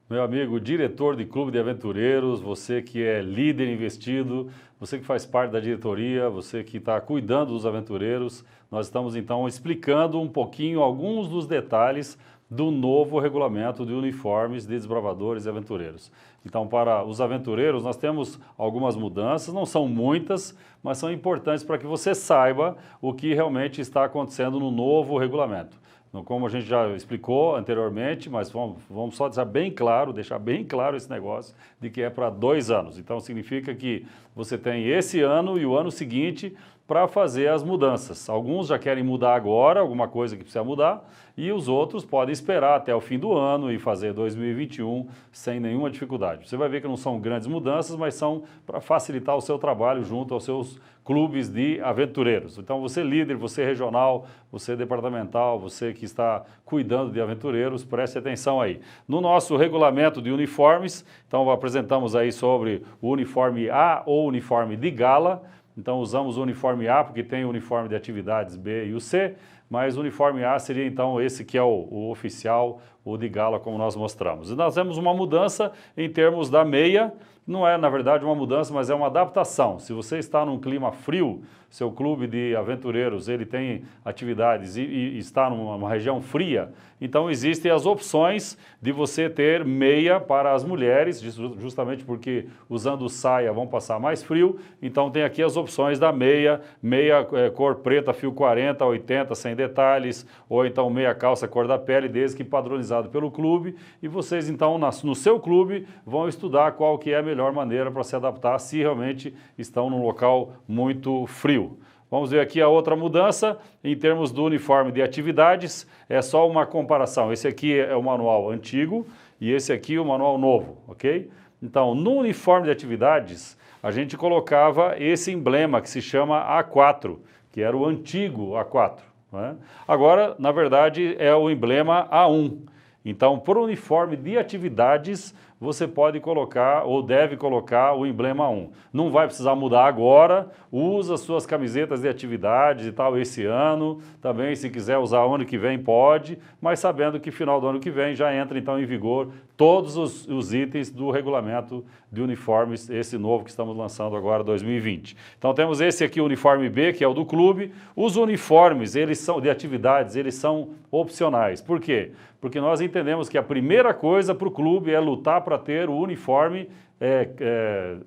Meu amigo, diretor de clube de aventureiros, você que é líder investido, você que faz parte da diretoria, você que está cuidando dos aventureiros, nós estamos então explicando um pouquinho alguns dos detalhes do novo regulamento de uniformes de desbravadores e aventureiros. Então, para os aventureiros, nós temos algumas mudanças, não são muitas, mas são importantes para que você saiba o que realmente está acontecendo no novo regulamento. Como a gente já explicou anteriormente, mas vamos só deixar bem claro esse negócio de que é para 2 anos. Então significa que você tem esse ano e o ano seguinte para fazer as mudanças. Alguns já querem mudar agora, alguma coisa que precisa mudar, e os outros podem esperar até o fim do ano e fazer 2021 sem nenhuma dificuldade. Você vai ver que não são grandes mudanças, mas são para facilitar o seu trabalho junto aos seus clubes de aventureiros. Então você líder, você regional, você departamental, você que está cuidando de aventureiros, preste atenção aí. No nosso regulamento de uniformes, então apresentamos aí sobre o uniforme A ou uniforme de gala. Então usamos o uniforme A porque tem o uniforme de atividades B e o C, mas o uniforme A seria então esse que é o oficial, o de gala, como nós mostramos. E nós temos uma mudança em termos da meia, não é na verdade uma mudança, mas é uma adaptação. Se você está num clima frio, seu clube de aventureiros ele tem atividades e está numa região fria, então existem as opções de você ter meia para as mulheres, justamente porque usando saia vão passar mais frio, então tem aqui as opções da meia cor preta, fio 40, 80, sem detalhes, ou então meia calça cor da pele, desde que padronizado pelo clube, e vocês então no seu clube vão estudar qual que é a melhor maneira para se adaptar se realmente estão num local muito frio. Vamos ver aqui a outra mudança, em termos do uniforme de atividades, é só uma comparação. Esse aqui é o manual antigo e esse aqui é o manual novo, ok? Então, no uniforme de atividades, a gente colocava esse emblema que se chama A4, que era o antigo A4. Né? Agora, na verdade, é o emblema A1. Então, por uniforme de atividades, você pode colocar ou deve colocar o emblema 1. Não vai precisar mudar agora, usa suas camisetas de atividades e tal esse ano, também se quiser usar ano que vem pode, mas sabendo que final do ano que vem já entra então em vigor todos os itens do regulamento de uniformes, esse novo que estamos lançando agora, 2020. Então temos esse aqui, o uniforme B, que é o do clube. Os uniformes, eles são de atividades, eles são opcionais. Por quê? Porque nós entendemos que a primeira coisa para o clube é lutar para ter o uniforme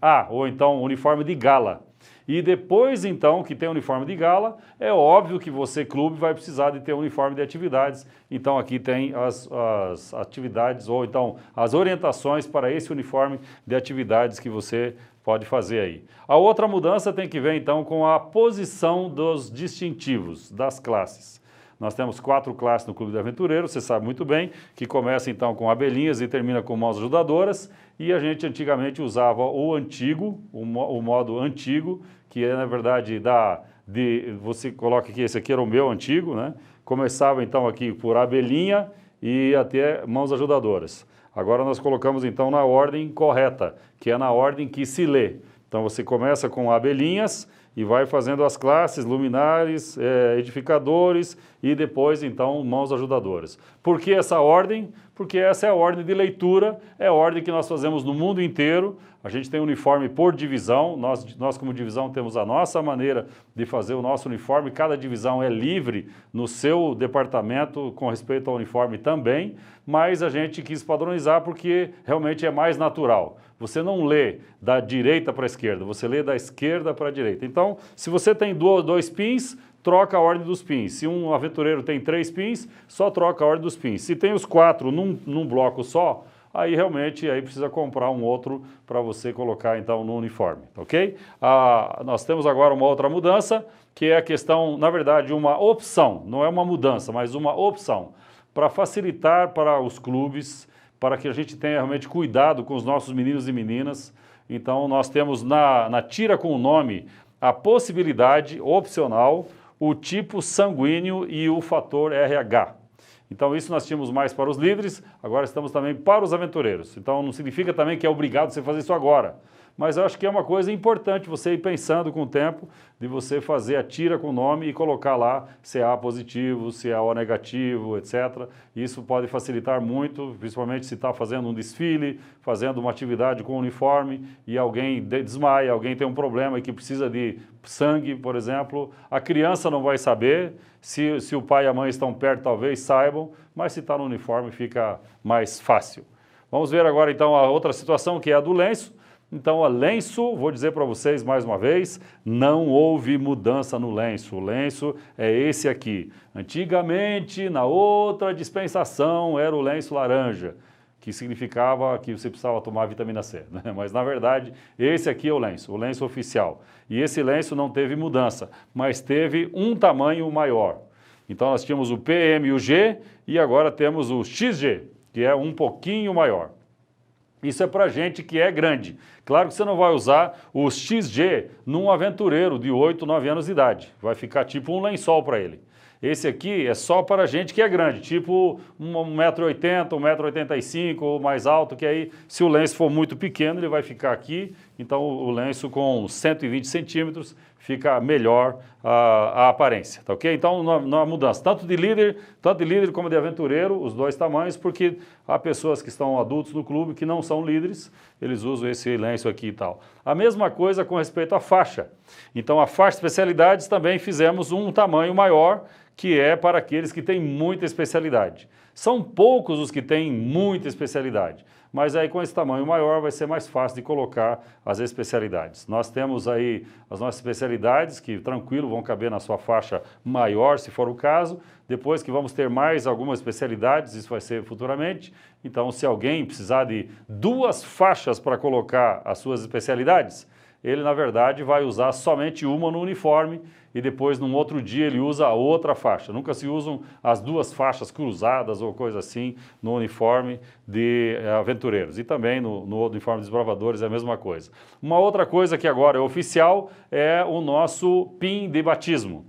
A, ou então o uniforme de gala. E depois, então, que tem o uniforme de gala, é óbvio que você, clube, vai precisar de ter um uniforme de atividades. Então, aqui tem as atividades, ou então as orientações para esse uniforme de atividades que você pode fazer aí. A outra mudança tem que ver, então, com a posição dos distintivos das classes. Nós temos 4 classes no Clube de Aventureiros, você sabe muito bem, que começa então com abelhinhas e termina com mãos ajudadoras, e a gente antigamente usava o antigo, o modo antigo, que é na verdade você coloca aqui, esse aqui era o meu antigo, né? Começava então aqui por abelhinha e até mãos ajudadoras. Agora nós colocamos então na ordem correta, que é na ordem que se lê. Então você começa com abelhinhas e vai fazendo as classes, luminares, edificadores e depois então mãos ajudadoras. Por que essa ordem? Porque essa é a ordem de leitura, é a ordem que nós fazemos no mundo inteiro. A gente tem uniforme por divisão, nós como divisão temos a nossa maneira de fazer o nosso uniforme, cada divisão é livre no seu departamento com respeito ao uniforme também, mas a gente quis padronizar porque realmente é mais natural. Você não lê da direita para a esquerda, você lê da esquerda para a direita. Então, se você tem 2 pins, troca a ordem dos pins. Se um aventureiro tem 3 pins, só troca a ordem dos pins. Se tem os 4 num bloco só, aí realmente precisa comprar um outro para você colocar então no uniforme, ok? Nós temos agora uma outra mudança, que é a questão, na verdade, uma opção, não é uma mudança, mas uma opção, para facilitar para os clubes, para que a gente tenha realmente cuidado com os nossos meninos e meninas. Então nós temos na tira com o nome a possibilidade opcional, o tipo sanguíneo e o fator RH. Então isso nós tínhamos mais para os líderes, agora estamos também para os aventureiros. Então não significa também que é obrigado você fazer isso agora. Mas eu acho que é uma coisa importante você ir pensando com o tempo de você fazer a tira com o nome e colocar lá se é A positivo, se é O negativo, etc. Isso pode facilitar muito, principalmente se está fazendo um desfile, fazendo uma atividade com uniforme e alguém desmaia, alguém tem um problema e que precisa de sangue, por exemplo. A criança não vai saber, se o pai e a mãe estão perto talvez saibam, mas se está no uniforme fica mais fácil. Vamos ver agora então a outra situação que é a do lenço. Então, o lenço, vou dizer para vocês mais uma vez, não houve mudança no lenço. O lenço é esse aqui. Antigamente, na outra dispensação, era o lenço laranja, que significava que você precisava tomar vitamina C, né? Mas, na verdade, esse aqui é o lenço oficial. E esse lenço não teve mudança, mas teve um tamanho maior. Então, nós tínhamos o PM e o G, e agora temos o XG, que é um pouquinho maior. Isso é para gente que é grande. Claro que você não vai usar o XG num aventureiro de 8, 9 anos de idade. Vai ficar tipo um lençol para ele. Esse aqui é só para gente que é grande, tipo 1,80 m, 1,85 m ou mais alto, que aí se o lenço for muito pequeno ele vai ficar aqui. Então o lenço com 120 centímetros fica melhor a aparência, tá ok? Então não há mudança, tanto de líder como de aventureiro, os dois tamanhos, porque há pessoas que estão adultos no clube que não são líderes, eles usam esse lenço aqui e tal. A mesma coisa com respeito à faixa. Então a faixa de especialidades também fizemos um tamanho maior, que é para aqueles que têm muita especialidade. São poucos os que têm muita especialidade, mas aí com esse tamanho maior vai ser mais fácil de colocar as especialidades. Nós temos aí as nossas especialidades que tranquilo vão caber na sua faixa maior, se for o caso. Depois que vamos ter mais algumas especialidades, isso vai ser futuramente. Então, se alguém precisar de 2 faixas para colocar as suas especialidades, ele na verdade vai usar somente uma no uniforme e depois num outro dia ele usa a outra faixa. Nunca se usam as 2 faixas cruzadas ou coisa assim no uniforme de aventureiros. E também no uniforme de desbravadores é a mesma coisa. Uma outra coisa que agora é oficial é o nosso PIN de batismo.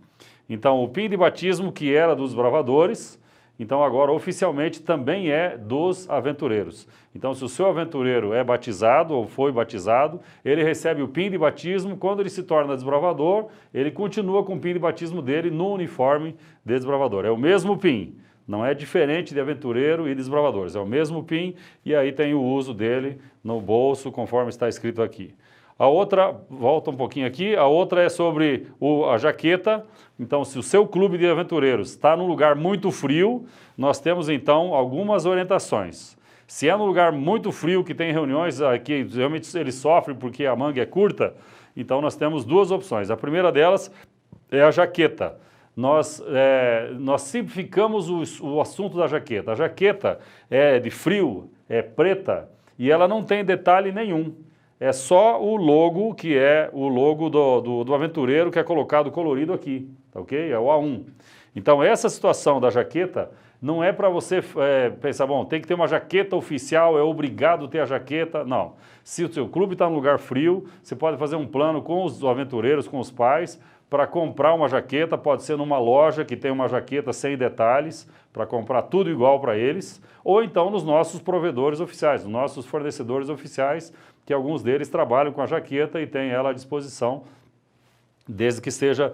Então o PIN de batismo que era dos desbravadores, então agora oficialmente também é dos aventureiros. Então se o seu aventureiro é batizado ou foi batizado, ele recebe o PIN de batismo. Quando ele se torna desbravador, ele continua com o PIN de batismo dele no uniforme de desbravador. É o mesmo PIN, não é diferente de aventureiro e desbravadores, é o mesmo PIN e aí tem o uso dele no bolso conforme está escrito aqui. A outra, volta um pouquinho aqui, a outra é sobre a jaqueta. Então, se o seu clube de aventureiros está num lugar muito frio, nós temos então algumas orientações. Se é num lugar muito frio, que tem reuniões que realmente eles sofrem porque a manga é curta, então nós temos 2 opções. A primeira delas é a jaqueta. Nós simplificamos o assunto da jaqueta. A jaqueta é de frio, é preta e ela não tem detalhe nenhum. É só o logo, que é o logo do aventureiro, que é colocado colorido aqui, tá ok? É o A1. Então essa situação da jaqueta não é para você pensar, bom, tem que ter uma jaqueta oficial, é obrigado ter a jaqueta. Não. Se o seu clube está num lugar frio, você pode fazer um plano com os aventureiros, com os pais, para comprar uma jaqueta. Pode ser numa loja que tem uma jaqueta sem detalhes, para comprar tudo igual para eles, ou então nos nossos provedores oficiais, nos nossos fornecedores oficiais, que alguns deles trabalham com a jaqueta e têm ela à disposição, desde que esteja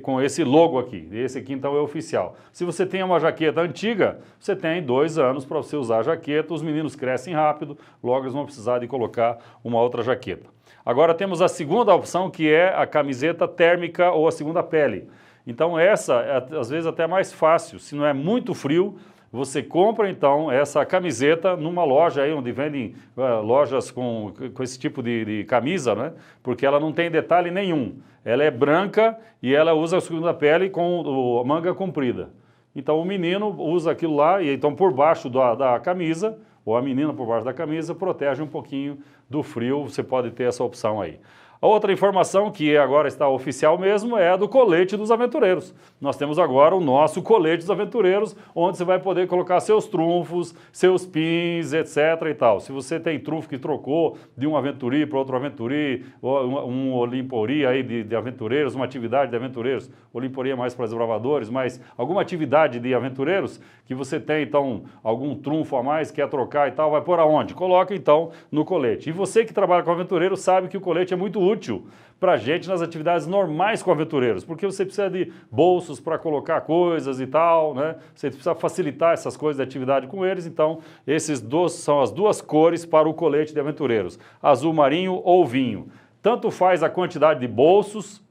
com esse logo aqui. Esse aqui então é oficial. Se você tem uma jaqueta antiga, você tem 2 anos para você usar a jaqueta, os meninos crescem rápido, logo eles vão precisar de colocar uma outra jaqueta. Agora temos a segunda opção, que é a camiseta térmica ou a segunda pele. Então essa é às vezes até mais fácil, se não é muito frio, você compra então essa camiseta numa loja aí onde vendem lojas com esse tipo de camisa, né? Porque ela não tem detalhe nenhum. Ela é branca e ela usa a segunda pele com a manga comprida. Então o menino usa aquilo lá e então por baixo da camisa, ou a menina por baixo da camisa, protege um pouquinho do frio, você pode ter essa opção aí. A outra informação, que agora está oficial mesmo, é a do colete dos aventureiros. Nós temos agora o nosso colete dos aventureiros, onde você vai poder colocar seus trunfos, seus pins, etc. e tal. Se você tem trunfo que trocou de um aventuri para outro aventuri, um Olimpori aí de aventureiros, uma atividade de aventureiros, Olimpori é mais para desbravadores, mas alguma atividade de aventureiros que você tem, então, algum trunfo a mais, quer trocar e tal, vai por aonde? Coloca, então, no colete. E você que trabalha com aventureiro sabe que o colete é muito útil para a gente nas atividades normais com aventureiros, porque você precisa de bolsos para colocar coisas e tal, né? Você precisa facilitar essas coisas de atividade com eles, então esses são as duas cores para o colete de aventureiros, azul marinho ou vinho. Tanto faz a quantidade de bolsos.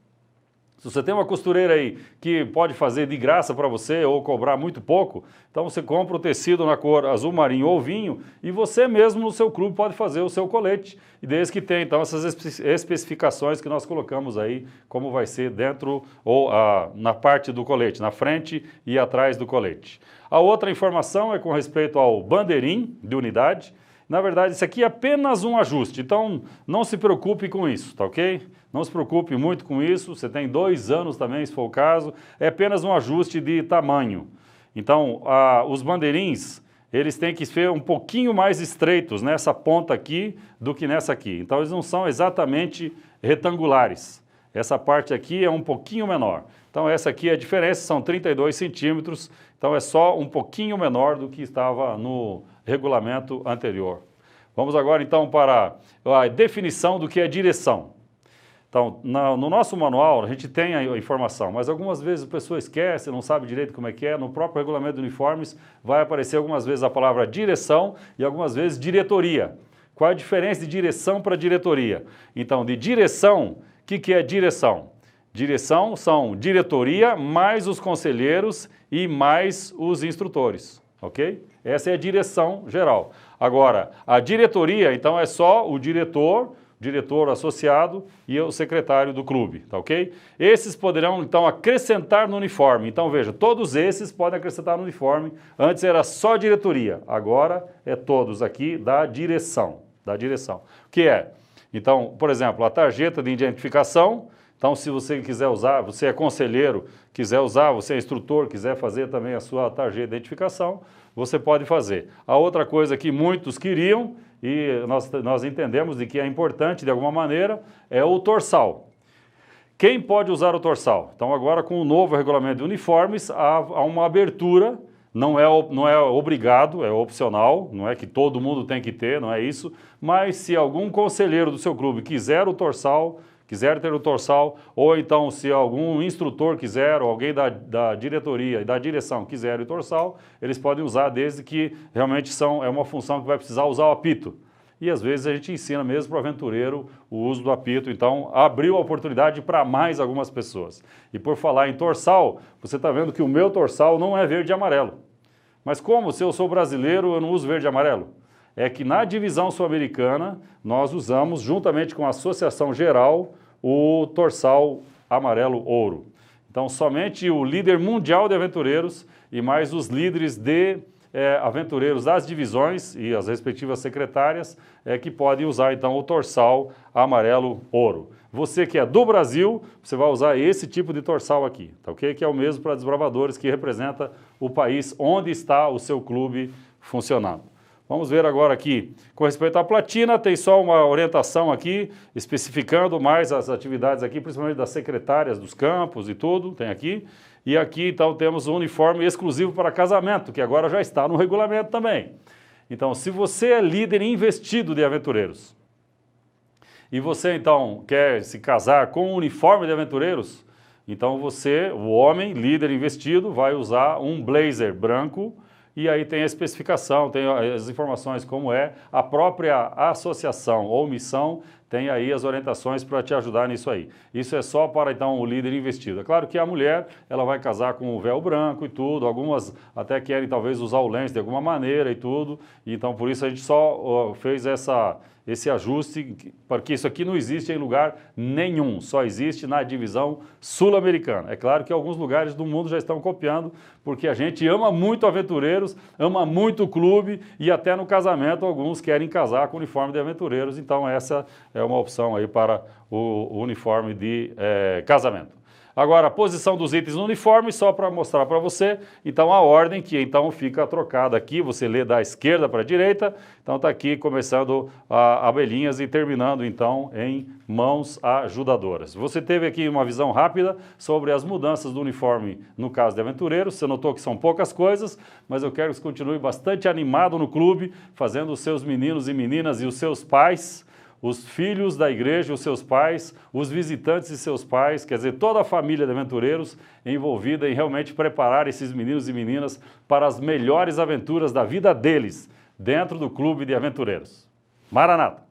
Se você tem uma costureira aí que pode fazer de graça para você ou cobrar muito pouco, então você compra o tecido na cor azul marinho ou vinho e você mesmo no seu clube pode fazer o seu colete. E desde que tem então essas especificações que nós colocamos aí, como vai ser dentro ou na parte do colete, na frente e atrás do colete. A outra informação é com respeito ao bandeirim de unidade. Na verdade, isso aqui é apenas um ajuste, então não se preocupe com isso, tá ok? Não se preocupe muito com isso, você tem 2 anos também, se for o caso, é apenas um ajuste de tamanho. Então, os bandeirins, eles têm que ser um pouquinho mais estreitos nessa ponta aqui do que nessa aqui. Então, eles não são exatamente retangulares. Essa parte aqui é um pouquinho menor. Então, essa aqui é a diferença, são 32 centímetros, então é só um pouquinho menor do que estava no regulamento anterior. Vamos agora, então, para a definição do que é direção. Então, no nosso manual, a gente tem a informação, mas algumas vezes a pessoa esquece, não sabe direito como é que é. No próprio regulamento de uniformes vai aparecer algumas vezes a palavra direção e algumas vezes diretoria. Qual a diferença de direção para diretoria? Então, de direção, o que é direção? Direção são diretoria mais os conselheiros e mais os instrutores, ok? Essa é a direção geral. Agora, a diretoria, então, é só o diretor associado e o secretário do clube, tá ok? Esses poderão, então, acrescentar no uniforme. Então, veja, todos esses podem acrescentar no uniforme. Antes era só diretoria, agora é todos aqui da direção, O que é? Então, por exemplo, a tarjeta de identificação. Então, se você quiser usar, você é conselheiro, quiser usar, você é instrutor, quiser fazer também a sua tarjeta de identificação, você pode fazer. A outra coisa que muitos queriam, e nós entendemos de que é importante de alguma maneira, é o torsal. Quem pode usar o torsal? Então, agora com o novo regulamento de uniformes, há uma abertura, não é obrigado, é opcional, não é que todo mundo tem que ter, não é isso, mas se algum conselheiro do seu clube quiser ter o torsal, ou então se algum instrutor quiser, ou alguém da diretoria e da direção quiser o torsal, eles podem usar desde que realmente é uma função que vai precisar usar o apito. E às vezes a gente ensina mesmo para o aventureiro o uso do apito, então abriu a oportunidade para mais algumas pessoas. E por falar em torsal, você está vendo que o meu torsal não é verde e amarelo. Mas como, se eu sou brasileiro, eu não uso verde e amarelo? É que na divisão sul-americana, nós usamos, juntamente com a Associação Geral, o torsal amarelo ouro. Então, somente o líder mundial de aventureiros e mais os líderes de aventureiros das divisões e as respectivas secretárias que podem usar, então, o torsal amarelo ouro. Você que é do Brasil, você vai usar esse tipo de torsal aqui, tá ok? Que é o mesmo para desbravadores, que representa o país onde está o seu clube funcionando. Vamos ver agora aqui, com respeito à platina, tem só uma orientação aqui, especificando mais as atividades aqui, principalmente das secretárias dos campos e tudo, tem aqui. E aqui, então, temos um uniforme exclusivo para casamento, que agora já está no regulamento também. Então, se você é líder investido de aventureiros, e você, então, quer se casar com um uniforme de aventureiros, então você, o homem, líder investido, vai usar um blazer branco. E aí tem a especificação, tem as informações como é, a própria associação ou missão tem aí as orientações para te ajudar nisso aí. Isso é só para, então, o líder investido. É claro que a mulher, ela vai casar com o véu branco e tudo, algumas até querem talvez usar o lenço de alguma maneira e tudo, então por isso a gente só fez esse ajuste, porque isso aqui não existe em lugar nenhum, só existe na divisão sul-americana. É claro que alguns lugares do mundo já estão copiando, porque a gente ama muito aventureiros, ama muito o clube e até no casamento alguns querem casar com uniforme de aventureiros, então essa é é uma opção aí para o uniforme de casamento. Agora, a posição dos itens no uniforme, só para mostrar para você, então a ordem que então fica trocada aqui, você lê da esquerda para a direita, então está aqui começando abelhinhas e terminando então em mãos ajudadoras. Você teve aqui uma visão rápida sobre as mudanças do uniforme no caso de aventureiros, você notou que são poucas coisas, mas eu quero que você continue bastante animado no clube, fazendo os seus meninos e meninas e os seus pais, os filhos da igreja, os seus pais, os visitantes e seus pais, quer dizer, toda a família de aventureiros envolvida em realmente preparar esses meninos e meninas para as melhores aventuras da vida deles, dentro do clube de aventureiros. Maranata!